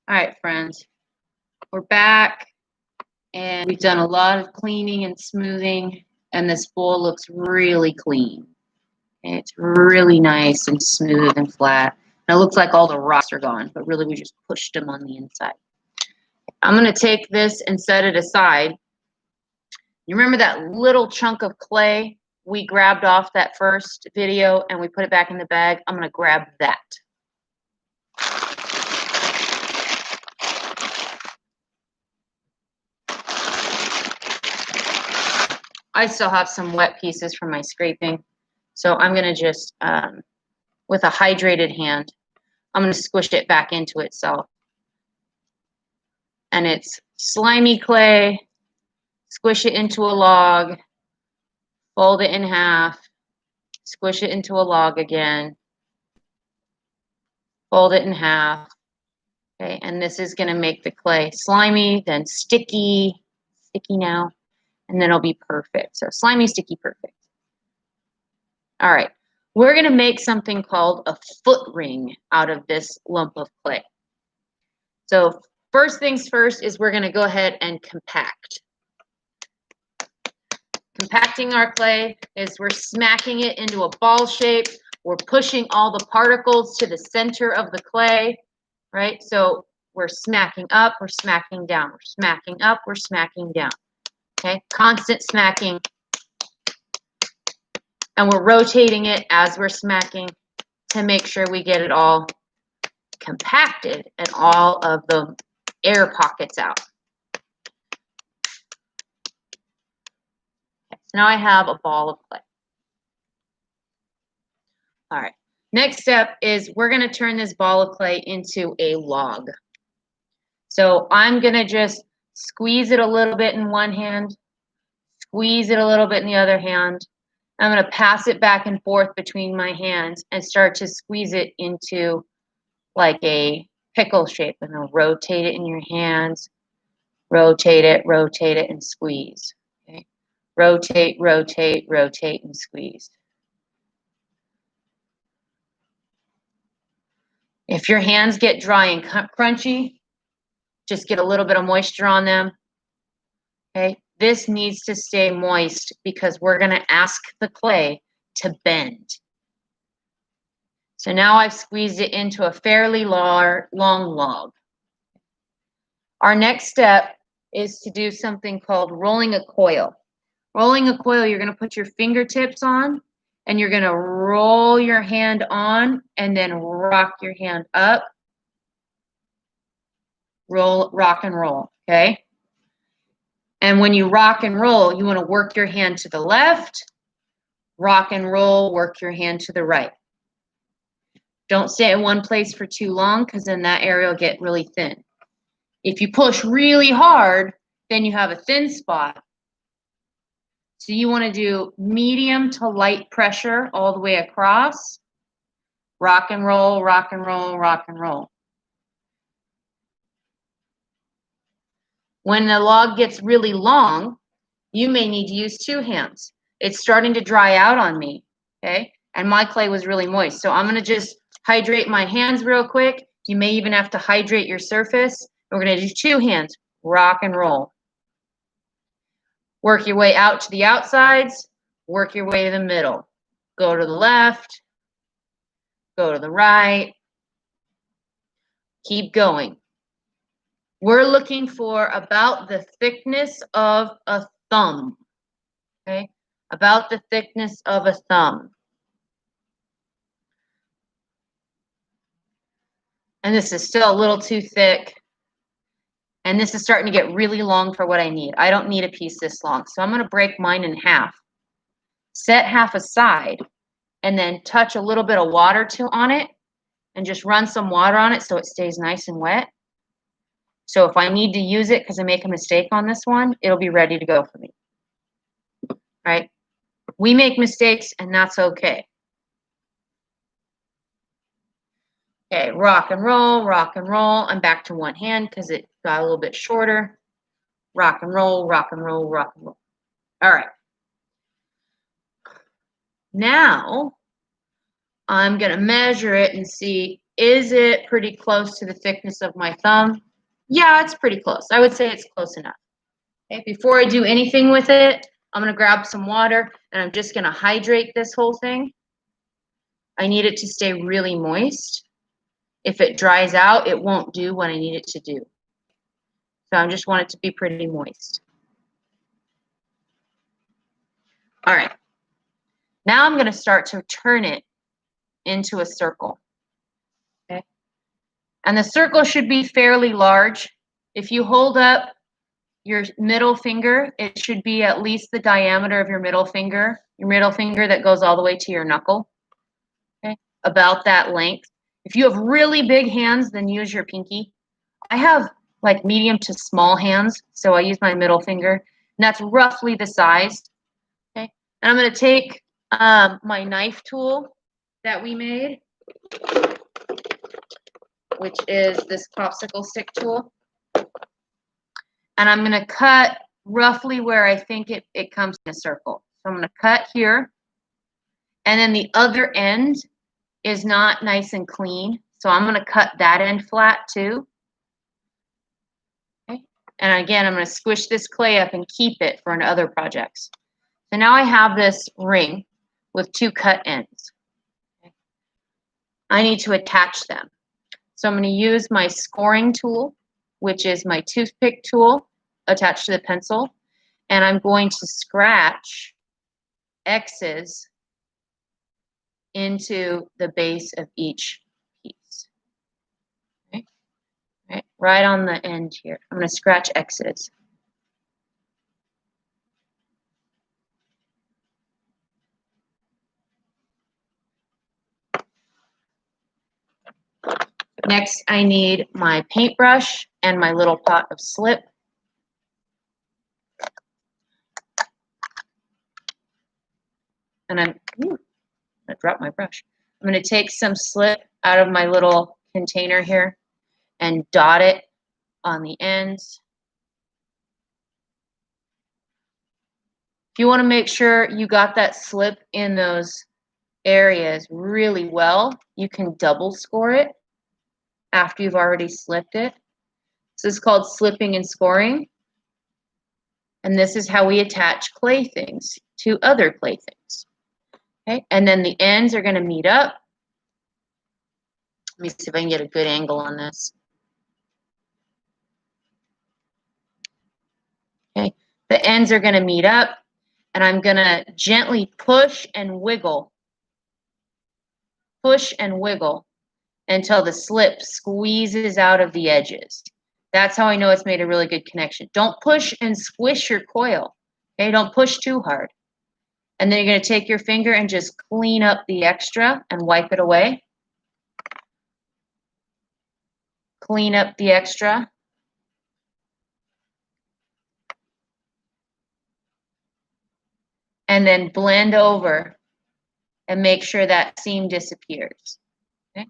All right, friends, we're back and we've done a lot of cleaning and smoothing, and this bowl looks really clean. It's really nice and smooth and flat. And it looks like all the rocks are gone, but really we just pushed them on the inside. I'm going to take this and set it aside. You remember that little chunk of clay we grabbed off that first video and we put it back in the bag? I'm going to grab that. I still have some wet pieces from my scraping, so I'm going to just, with a hydrated hand, I'm going to squish it back into itself. And it's slimy clay. Squish it into a log, fold it in half, squish it into a log again, fold it in half. Okay, and this is going to make the clay slimy, then sticky now, and then it'll be perfect. So slimy, sticky, perfect. All right, we're going to make something called a foot ring out of this lump of clay. So first things first is we're going to go ahead and compact. Compacting our clay is we're smacking it into a ball shape. We're pushing all the particles to the center of the clay, right? So we're smacking up, we're smacking down, we're smacking up, we're smacking down. Okay, constant smacking. And we're rotating it as we're smacking to make sure we get it all compacted and all of the air pockets out. Now I have a ball of clay. All right, next step is we're going to turn this ball of clay into a log. So I'm going to just squeeze it a little bit in one hand, squeeze it a little bit in the other hand. I'm going to pass it back and forth between my hands and start to squeeze it into like a pickle shape. And then rotate it in your hands, rotate it, and squeeze. Okay? Rotate, rotate, rotate, and squeeze. If your hands get dry and crunchy, just get a little bit of moisture on them. Okay, this needs to stay moist because we're going to ask the clay to bend. So now I've squeezed it into a fairly long log. Our next step is to do something called rolling a coil. Rolling a coil, you're going to put your fingertips on and you're going to roll your hand on and then rock your hand up. Roll, rock and roll, okay? And when you rock and roll, you want to work your hand to the left, rock and roll, work your hand to the right. Don't stay in one place for too long because then that area will get really thin. If you push really hard, then you have a thin spot. So you want to do medium to light pressure all the way across. Rock and roll, rock and roll, rock and roll. When the log gets really long, you may need to use two hands. It's starting to dry out on me, okay? And my clay was really moist. So I'm going to just hydrate my hands real quick. You may even have to hydrate your surface. We're going to do two hands, rock and roll. Work your way out to the outsides, work your way to the middle. Go to the left, go to the right. Keep going. We're looking for about the thickness of a thumb, okay? About the thickness of a thumb. And this is still a little too thick. And this is starting to get really long for what I need. I don't need a piece this long. So I'm going to break mine in half. Set half aside and then touch a little bit of water on it and just run some water on it so it stays nice and wet. So if I need to use it because I make a mistake on this one, it'll be ready to go for me. All right? We make mistakes and that's okay. Okay, rock and roll, rock and roll. I'm back to one hand because it got a little bit shorter. Rock and roll, rock and roll, rock and roll. All right. Now, I'm going to measure it and see Is it pretty close to the thickness of my thumb? Yeah, it's pretty close. I would say it's close enough. Okay, before I do anything with it, I'm going to grab some water and I'm just going to hydrate this whole thing. I need it to stay really moist. If it dries out, it won't do what I need it to do. So I just want it to be pretty moist. All right. Now I'm going to start to turn it into a circle. Okay. And the circle should be fairly large. If you hold up your middle finger, it should be at least the diameter of your middle finger that goes all the way to your knuckle. Okay. About that length. If you have really big hands, then use your pinky. I have like medium to small hands, so I use my middle finger, and that's roughly the size. Okay, and I'm going to take my knife tool that we made, which is this popsicle stick tool, and I'm going to cut roughly where I think it comes in a circle. So I'm going to cut here, and then the other end is not nice and clean, so I'm going to cut that end flat too. Okay. And again, I'm going to squish this clay up and keep it for other projects. So now I have this ring with two cut ends. Okay. I need to attach them. So I'm going to use my scoring tool, which is my toothpick tool attached to the pencil, and I'm going to scratch X's into the base of each piece. Okay. Right on the end here. I'm going to scratch X's. Next, I need my paintbrush and my little pot of slip. And I dropped my brush. I'm going to take some slip out of my little container here and dot it on the ends. If you want to make sure you got that slip in those areas really well, you can double score it after you've already slipped it. This is called slipping and scoring. And this is how we attach clay things to other clay things. Okay, and then the ends are going to meet up. Let me see if I can get a good angle on this. Okay, the ends are going to meet up, and I'm going to gently push and wiggle. Push and wiggle until the slip squeezes out of the edges. That's how I know it's made a really good connection. Don't push and squish your coil. Okay, don't push too hard. And then you're going to take your finger and just clean up the extra and wipe it away. Clean up the extra. And then blend over and make sure that seam disappears. Okay?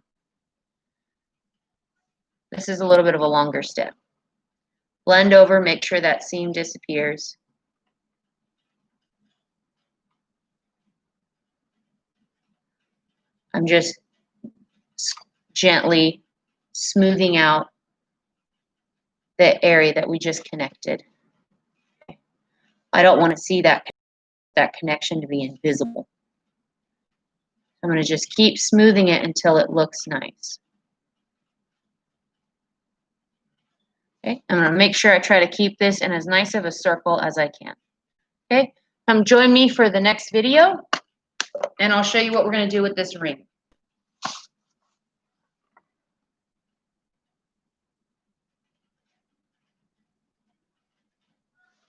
This is a little bit of a longer step. Blend over, make sure that seam disappears. I'm just gently smoothing out the area that we just connected. I don't want to see that connection to be invisible. I'm going to just keep smoothing it until it looks nice. Okay, I'm going to make sure I try to keep this in as nice of a circle as I can. Okay, come join me for the next video, and I'll show you what we're going to do with this ring.